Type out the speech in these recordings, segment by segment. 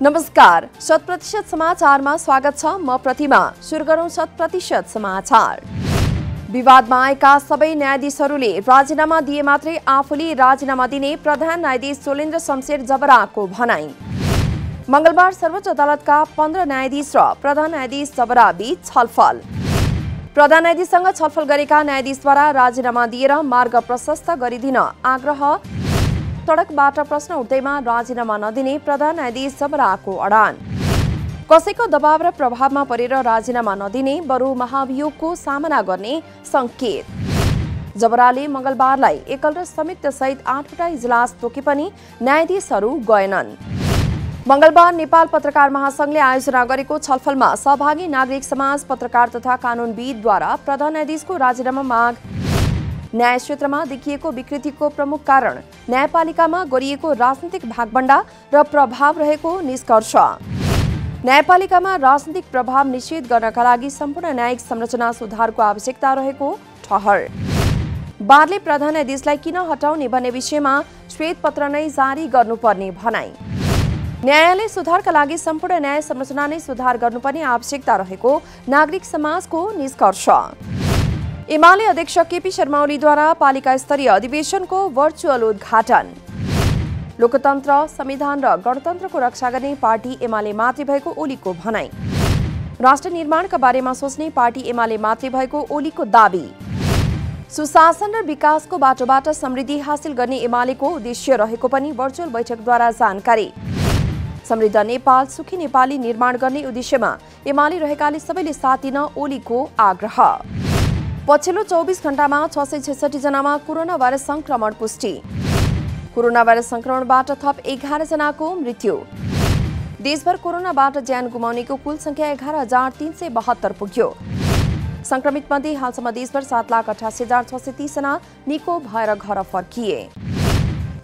नमस्कार, 100% समाचारमा स्वागत छ। म प्रतिमा। सुरु गरौं 100% समाचार। विवादमा आएका सबै न्यायाधीशहरूले राजीनामा दिए मात्रै आफूले राजीनामा दिने प्रधान न्यायाधीश सोलेन्द्र शमशेर जबराको भनाई। मंगलबार सर्वोच्च अदालतका 15 न्यायाधीश र प्रधान न्यायाधीश जबरा बीच छलफल। प्रधान न्यायाधीशसँग छलफल गरेका न्यायाधीशद्वारा राजीनामा दिएर मार्ग प्रशस्त गरिदिन आग्रह। सडकबाट प्रश्न उठ्दैमा राजीनामा नदिने प्रधान न्यायाधीश जबराको अडान। कसैको दबाव र प्रभावमा परेर राजीनामा नदिने बरु महाभियोगको सामना गर्ने संकेत। जबराले मंगलबारलाई एकल र संयुक्त सहित 8वटा इजलास तोके पनि न्यायाधीशहरू गएनन्। मंगलबार नेपाल पत्रकार महासंघले आयोजना गरेको छलफलमा सहभागी नागरिक समाज, पत्रकार तथा कानूनविदद्वारा प्रधान न्यायाधीशको राजीनामा माग। न्याय क्षेत्रमा देखिएको विकृतिको प्रमुख कारण न्यायपालिकामा गरिएको राजनीतिक भागबण्डा र प्रभाव रहेको निष्कर्ष। न्यायपालिकामा राजनीतिक प्रभाव निषेध गर्नका लागि सम्पूर्ण न्यायिक संरचना सुधारको आवश्यकता रहेको ठहर। बारले प्रधान न्यायाधीशलाई किन हटाउने भन्ने विषयमा श्वेत पत्र नै जारी गर्नुपर्ने भनाई। न्यायालय सुधारका लागि सम्पूर्ण न्याय संरचना नै सुधार गर्नुपर्ने आवश्यकता रहेको नागरिक समाजको निष्कर्ष। एमाले अध्यक्ष केपी शर्मा ओलीद्वारा पालिका स्तरीय अधिवेशनको भर्चुअल उद्घाटन। लोकतन्त्र, संविधान र गणतन्त्रको रक्षा गर्ने पार्टी एमाले मात्रै भएको ओलीको भनाई। राष्ट्र निर्माणका बारेमा सोच्ने पार्टी एमाले मात्रै भएको ओलीको दाबी। सुशासन र विकासको बाटोबाट समृद्धि हासिल गर्ने एमालेको उद्देश्य रहेको पनि भर्चुअल बैठकद्वारा जानकारी। समृद्ध नेपाल, सुखी नेपाली निर्माण गर्ने उद्देश्यमा एमाले रहेकाले सबैले साथ दिन ओलीको आग्रह। पछिल्लो 24 घण्टामा 666 जनामा कोरोना भाइरस संक्रमण पुष्टि। कोरोना भाइरस संक्रमणबाट थप 11 जनाको मृत्यु। देशभर कोरोनाबाट ज्यान गुमाउनेको कुल संख्या 11,372 पुग्यो। संक्रमित मध्ये हालसम्म देशभर 7,88,630 जना निको भएर घर फर्किए।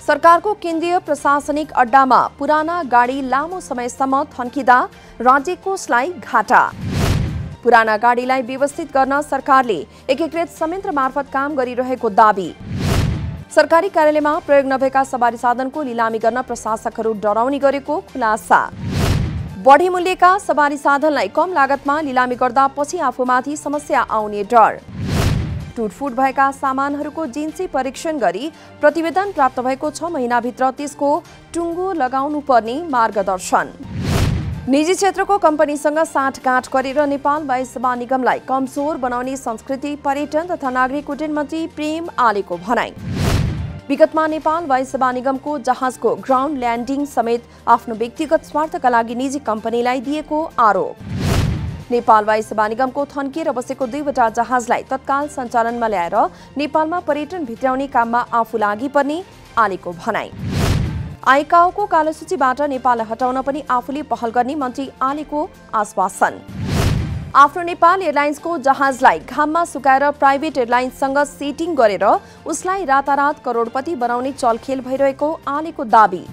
सरकारको केन्द्रीय प्रशासनिक अड्डामा पुराना गाडी लामो समयसम्म थन्किँदा राज्य कोषलाई घाटा। पुराना गाडीलाई व्यवस्थित गर्न सरकारले एकीकृत संयन्त्र मार्फत काम गरिरहेको दाबी। सरकारी कार्यालयमा प्रयोग नभएका सवारी साधनको लिलामी गर्न प्रशासकहरू डराउने गरेको खुलासा। बढी मूल्यका सवारी साधनलाई कम लागतमा लिलामी गर्दा पछि आफूमाथि समस्या आउने डर। टुटफुट भएका सामानहरूको जिन्सी परीक्षण गरी प्रतिवेदन प्राप्त भएको 6 महिनाभित्र त्यसको टुङ्गो लगाउनु पर्ने मार्गदर्शन। निजी क्षेत्रको कम्पनीसँग साँठगाँठ गरेर नेपाल वायु सेवा निगमलाई कमजोर बनाउने संस्कृति, पर्यटन तथा नागरिक उड्डयन मन्त्री प्रेम आलेको भनाई। विगतमा नेपाल वायु सेवा निगमको जहाजको ग्राउन्ड ल्यान्डिङ समेत आफ्नो व्यक्तिगत स्वार्थका लागि निजी कम्पनीलाई दिएको आरोप। नेपाल वायु सेवा निगमको थन्किएर बसेको 2वटा जहाजलाई तत्काल सञ्चालनमा ल्याएर नेपालमा पर्यटन भित्राउने काममा आफू लागि पर्ने आलेको भनाई। आइकाओको कालो सूचीबाट नेपाललाई हटाउन पनि आफूले पहल गर्ने मन्त्री आलेको आश्वासन। आफ्नो नेपाल एयरलाइन्सको जहाजलाई घाममा सुकाएर प्राइभेट एयरलाइन्ससँग सेटिङ गरेर उसलाई रातारात करोडपति बनाउने चलखेल भइरहेको आलेको दाबी।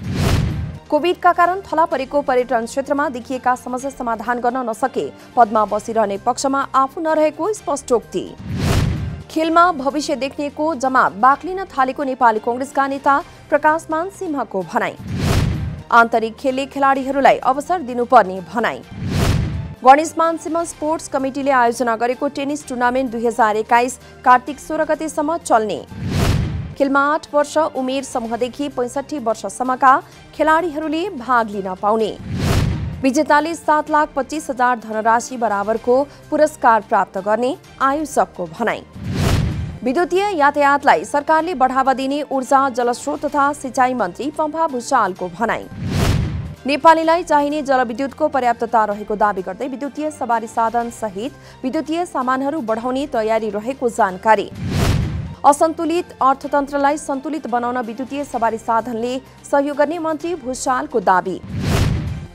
कोभिडका कारण थला परेको पर्यटन क्षेत्रमा देखिएका समस्या समाधान गर्न नसके पदमा बसिरहने पक्षमा आफू नरहेको स्पष्टोक्ति। खेलमा भविष्य देख्नेको जमात बाक्लिन थालेको नेपाली कांग्रेसका नेता प्रकाशमान सिंहको भनाई। आन्तरिक खेलले खेलाडीहरूलाई अवसर दिनुपर्ने भनाई। गणेशमान सिंह स्पोर्ट्स कमिटीले आयोजना गरेको टेनिस टुर्नामेन्ट 2021 कार्तिक 16 गतेसम्म चल्ने। खेलमा 8 वर्ष उमेर समूहदेखि 65 वर्षसम्मका खेलाडीहरूले भाग लिन पाउने। विजेताले 7,25,000 धनराशि बराबरको पुरस्कार प्राप्त गर्ने आयोजकको भनाई। विद्युतीय यातायातलाई सरकारले बढावा दिने ऊर्जा, जलस्रोत तथा सिंचाई मन्त्री पम्फा भुषालको भनाई। नेपालीलाई चाहिने जलविद्युतको पर्याप्तता रहेको दावी गर्दै विद्युतीय सवारी साधन सहित विद्युतीय सामानहरू बढाउने तयारी रहेको जानकारी। असन्तुलित अर्थतन्त्रलाई सन्तुलित बनाउन विद्युतीय सवारी साधनले सहयोग गर्ने मन्त्री भुषालको दावी।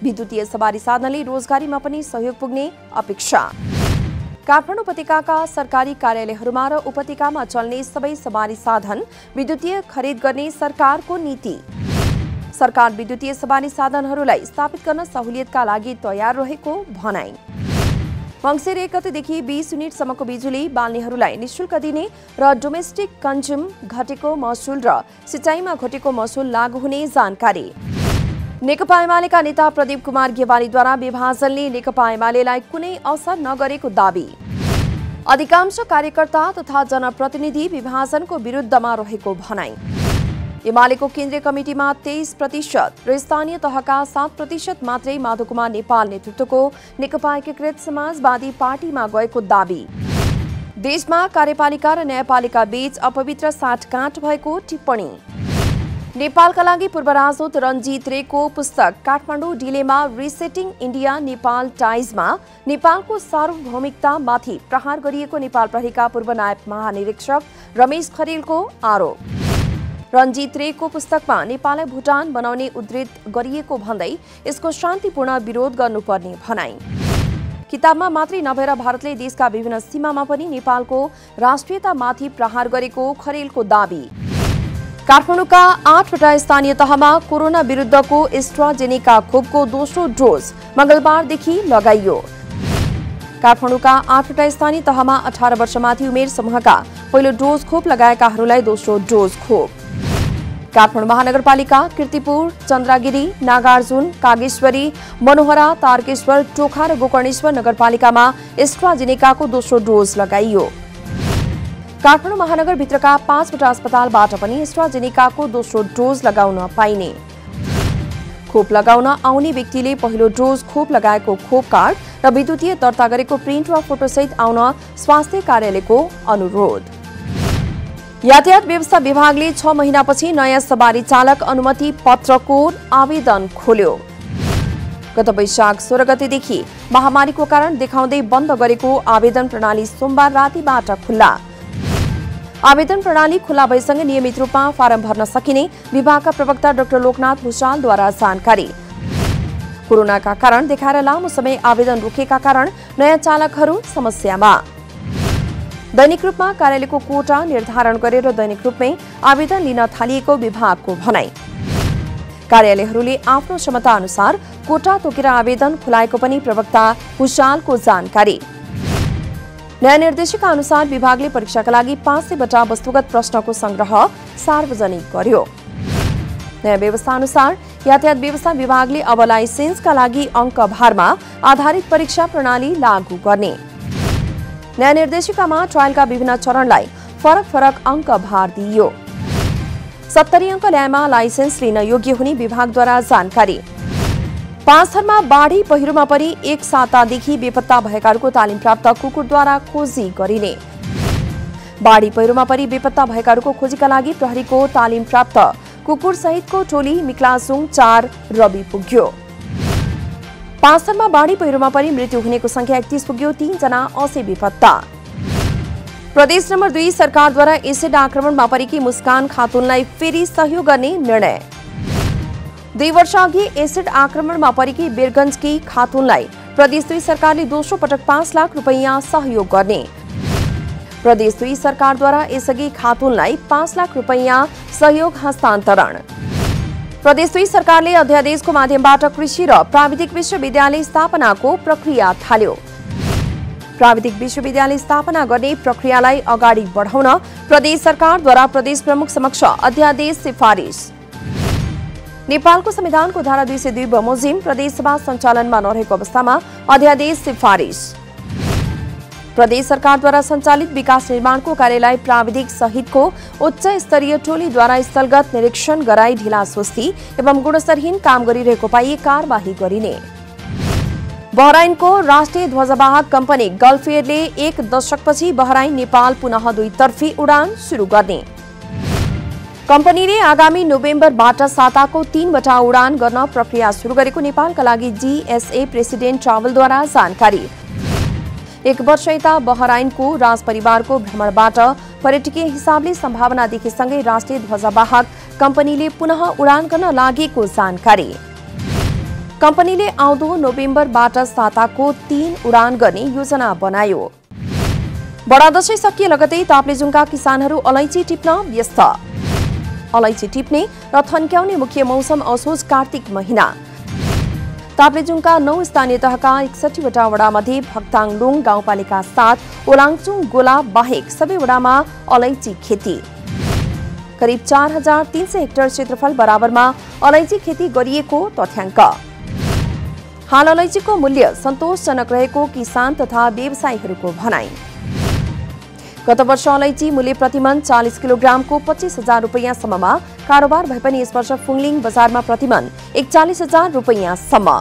विद्युतीय सवारी साधनले रोजगारीमा पनि सहयोग पुग्ने अपेक्षा। काठमाडौँ उपत्यकाका सरकारी कार्यालयहरूमा र उपत्यकामा चल्ने सबै सवारी साधन विद्युतीय खरिद गर्ने सरकारको नीति। सरकार विद्युतीय सवारी साधनहरूलाई स्थापित गर्न सहुलियतका लागि तयार रहेको भनाई। मंसिर 1 गतेदेखि 20 युनिटसम्मको बिजुली बाल्नेहरूलाई निशुल्क दिने र डोमेस्टिक कन्ज्युम घटेको महसुल र सिँचाइमा घटेको महसुल लागू हुने जानकारी। नेकपा एमालेका नेता प्रदीप कुमार गेवालीद्वारा विभाजनले नेकपा एमालेलाई कुनै असर नगरेको दाबी। अधिकांश कार्यकर्ता तथा जनप्रतिनिधि विभाजनको विरुद्धमा रहेको भनाई। एमालेको केन्द्रीय कमिटीमा 23% र स्थानीय तहका 7% मात्रै माधवकुमार नेपाल नेतृत्वको नेकपा एकीकृत समाजवादी पार्टीमा गएको दाबी। देशमा कार्यपालिका र न्यायपालिका बीच अपवित्र साँठगाँठ भएको टिप्पणी। नेपालका लागि पूर्व राजदूत रञ्जित रेको पुस्तक काठमाडौँ डिलेमा रिसेटिङ इन्डिया नेपाल टाइजमा नेपालको सार्वभौमिकतामाथि प्रहार गरिएको नेपाल प्रहरीका पूर्व नायब महानिरीक्षक रमेश खरेलको आरोप। रञ्जित रेको पुस्तकमा नेपाललाई भुटान बनाउने उद्धृत गरिएको भन्दै यसको शान्तिपूर्ण विरोध गर्नुपर्ने भनाई। किताबमा मात्रै नभएर भारतले देशका विभिन्न सीमामा पनि नेपालको राष्ट्रियतामाथि प्रहार गरेको खरेलको दाबी। काठमाडौँका 8वटा स्थानीय तहमा कोरोना विरुद्धको एस्ट्राजेनेका खोपको दोस्रो डोज मंगलबारदेखि लगाइयो। काठमाडौँका 8वटा स्थानीय तहमा 18 वर्षमाथि उमेर समूहका पहिलो डोज खोप लगाएकाहरूलाई दोस्रो डोज खोप। काठमाडौँ महानगरपालिका कीर्तिपुर, चन्द्रगिरी, नागार्जुन, कागेश्वरी, मनोहरा, तारकेश्वर, टोखा र गोकर्णेश्वर नगरपालिकामा एस्ट्राजेनेकाको दोस्रो डोज लगाइयो। काठमाडौँ महानगरभित्रका 5वटा अस्पतालबाट पनि एस्ट्राजेनेकाको दोस्रो डोज लगाउन पाइने। खोप लगाउन आउने व्यक्तिले पहिलो डोज खोप लगाएको खोप कार्ड र विद्युतीय दर्ता गरेको प्रिन्ट वा फोटोसहित आउन स्वास्थ्य कार्यालयको अनुरोध। यातायात व्यवस्था विभागले 6 महिनापछि नयाँ सवारी चालक अनुमति पत्रको आवेदन खोल्यो। गत वैशाख 16 गतेदेखि महामारीको कारण देखाउँदै बन्द गरेको आवेदन प्रणाली सोमबार रातिबाट खुल्ला। आवेदन प्रणाली खुल्ला भएसँगै नियमित रूपमा फारम भर्न सकिने विभागका प्रवक्ता डाक्टर लोकनाथ भुषालद्वारा जानकारी। कोरोनाका कारण देखाएर लामो समय आवेदन रोकेका कारण नयाँ चालकहरू समस्यामा। दैनिक रूपमा कार्यालयको कोटा निर्धारण गरेर दैनिक रूपमै आवेदन लिन थालिएको विभागको भनाई। कार्यालयहरूले आफ्नो क्षमता अनुसार कोटा तोकेर आवेदन खुलाएको पनि प्रवक्ता भुषालको जानकारी। नयाँ निर्देशिका अनुसार विभागले परीक्षाका लागि 500वटा वस्तुगत प्रश्नको संग्रह सार्वजनिक गर्यो। नयाँ व्यवस्था अनुसार यातायात व्यवस्था विभागले अब लाइसेन्सका लागि अङ्क भारमा आधारित परीक्षा प्रणाली लागू गर्ने। नयाँ निर्देशिकामा ट्रायलका विभिन्न चरणलाई फरक फरक अङ्क भार दिइयो। 70 अङ्क ल्याएमा लाइसेन्स लिन योग्य हुने विभागद्वारा जानकारी। 5 थरमा बाढी पहिरोमा परि 1 सातादेखि बेपत्ता भएकाहरूको तालिम प्राप्त कुकुरद्वारा खोजी गरिने। बाढी पहिरोमा परि बेपत्ता भएकाहरूको खोजीका लागि प्रहरीको तालिम प्राप्त कुकुर सहितको टोली मिक्लाजुङ 4 रवि पुग्यो। 5 थरमा बाढी पहिरोमा परि मृत्यु हुनेको संख्या 31 पुग्यो। 3 जना अझै बेपत्ता। प्रदेश नम्बर 2 सरकारद्वारा एसिड आक्रमणमा परेकी मुस्कान खातुनलाई फेरि सहयोग गर्ने निर्णय। 2 वर्ष अघि एसिड आक्रमणमा परेकी वीरगञ्जकी खातुनलाई प्रदेश 2 सरकारले दोस्रो पटक 5 लाख रुपैयाँ सहयोग गर्ने। प्रदेश 2 सरकारद्वारा यसअघि खातुनलाई 5 लाख रुपैयाँ सहयोग हस्तान्तरण। प्रदेश 2 सरकारले अध्यादेशको माध्यमबाट कृषि र प्राविधिक विश्वविद्यालय स्थापनाको प्रक्रिया थाल्यो। प्राविधिक विश्वविद्यालय स्थापना गर्ने प्रक्रियालाई अगाडि बढाउन प्रदेश सरकारद्वारा प्रदेश प्रमुख समक्ष अध्यादेश सिफारिस। नेपालको संविधानको धारा 202 बमोजिम प्रदेश सभा सञ्चालनमा नरहेको अवस्थामा अध्यादेश सिफारिस। प्रदेश सरकारद्वारा सञ्चालित विकास निर्माणको कार्यालय प्राविधिक सहितको उच्च स्तरीय टोलीद्वारा स्थलगत निरीक्षण गराई ढिला सुस्ती एवं गुणस्तरहीन काम गरिरहेको पाइए कारबाही गरिने। बहराइनको राष्ट्रिय ध्वजवाहक कम्पनी गल्फएयरले 1 दशकपछि बहराइन नेपाल पुनः 2 उडान सुरु गर्ने। कम्पनीले आगामी नोभेम्बरबाट साताको 3वटा उडान गर्न प्रक्रिया सुरु गरेको नेपालका लागि जीएसए प्रेसिडेन्ट ट्राभलद्वारा जानकारी। 1 वर्ष यता बहराइनको राजपरिवारको भ्रमणबाट पर्यटकीय हिसाबले सम्भावना देखेसँगै राष्ट्रिय ध्वजवाहक कम्पनीले पुनः उडान गर्न लागेको जानकारी। कम्पनीले आउँदो नोभेम्बरबाट साताको 3 उडान गर्ने योजना बनायो। बडा दशैं सकिए लगतै ताप्लेजुङका किसानहरू अलैँची टिप्न व्यस्त। अलैँची टिप्ने र थन्क्याउने मुख्य मौसम असोज कार्तिक महिना। ताप्लेजुङका 9 स्थानीय तहका 61वटा वडामध्ये भक्ताङलुङ गाउँपालिका 7 ओलाङचुङ गोला बाहेक सबै वडामा अलैँची खेती। करिब 4300 हेक्टर क्षेत्रफल बराबरमा अलैँची खेती गरिएको तथ्याङ्क। हाल अलैँचीको मूल्य सन्तोषजनक रहेको किसान तथा व्यवसायीहरूको भनाई। गत वर्ष अलैँची मूल्य प्रतिमन 40 किलोग्रामको 25,000 रुपैयाँसम्ममा कारोबार भए पनि यस वर्ष फुङलिङ बजारमा प्रतिमन 41,000 रुपैयाँसम्म।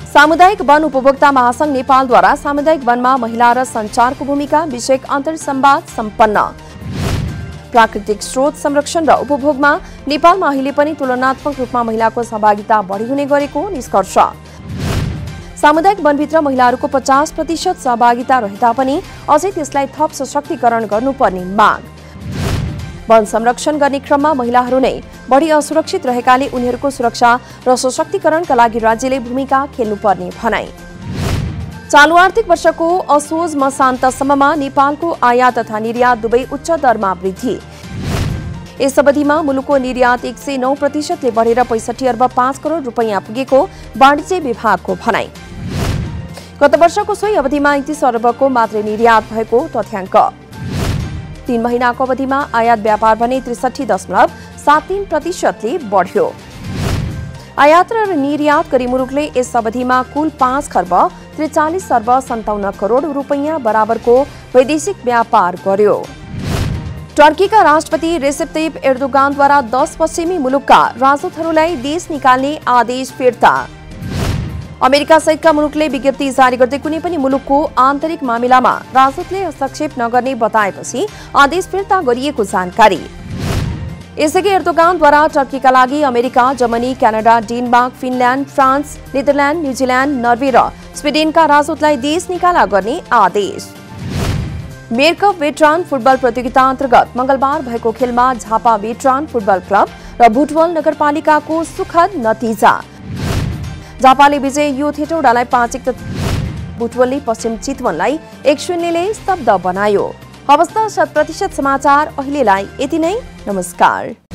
सामुदायिक वन उपभोक्ता महासंघ नेपालद्वारा सामुदायिक वनमा महिला र सञ्चारको भूमिका विषयक अन्तर्संवाद सम्पन्न। प्राकृतिक स्रोत संरक्षण र उपभोगमा नेपालमा अहिले पनि तुलनात्मक रूपमा महिलाको सहभागिता बढी हुने गरेको निष्कर्ष। सामुदायिक वनभित्र महिलाहरूको 50% सहभागिता रहे तापनि अझै त्यसलाई थप सशक्तिकरण गर्नुपर्ने माग। वन संरक्षण गर्ने क्रममा महिलाहरू नै बढी असुरक्षित रहेकाले उनीहरूको सुरक्षा र सशक्तिकरणका लागि राज्यले भूमिका खेल्नुपर्ने भनाई। चालु आर्थिक वर्षको असोज मसान्तसम्ममा नेपालको आयात तथा निर्यात दुवै उच्च दरमा वृद्धि। यस अवधिमा मुलुकको निर्यात 109% ले बढेर 65 अर्ब 5 करोड रुपैयाँ पुगेको वाणिज्य विभागको भनाई। गत वर्षको सोही अवधिमा 31 अर्बको मात्रै निर्यात भएको तथ्याङ्क। 3 महिनाको अवधिमा आयात व्यापार भने 63.73% ले बढ्यो। आयात र निर्यात गरी मुलुकले यस अवधिमा कुल 5 खर्ब 43 अर्ब 57 करोड रुपैयाँ बराबरको वैदेशिक व्यापार गर्यो। टर्कीका राष्ट्रपति रेसेप तय्यिप एर्दोगानद्वारा 10 पश्चिमी मुलुकका राजदूतहरूलाई देश निकाल्ने आदेश फिर्ता। अमेरिका सहितका मुलुकले विज्ञप्ति जारी गर्दै कुनै पनि मुलुकको आन्तरिक मामिलामा राजदूतले हस्तक्षेप नगर्ने बताएपछि आदेश फिर्ता गरिएको जानकारी। यसअघि एर्दोगानद्वारा टर्कीका लागि America, Germany, Canada, Denmark, Finland, France, Netherlands, New Zealand, Norway र स्विडेनका राजदूतलाई देश निकाला गर्ने आदेश। मेयरकप वेटरान फुटबल प्रतियोगिता अन्तर्गत मंगलबार भएको खेलमा झापा वेटरान फुटबल क्लब र बुटवल नगरपालिकाको सुखद नतिजा। झापाले विजय युथ हेटौडालाई 5-1 बुटवलले पश्चिम चितवनलाई 1-0 ले स्तब्ध बनायो। हवस् त 100% समाचार अहिलेलाई यति नै। नमस्कार।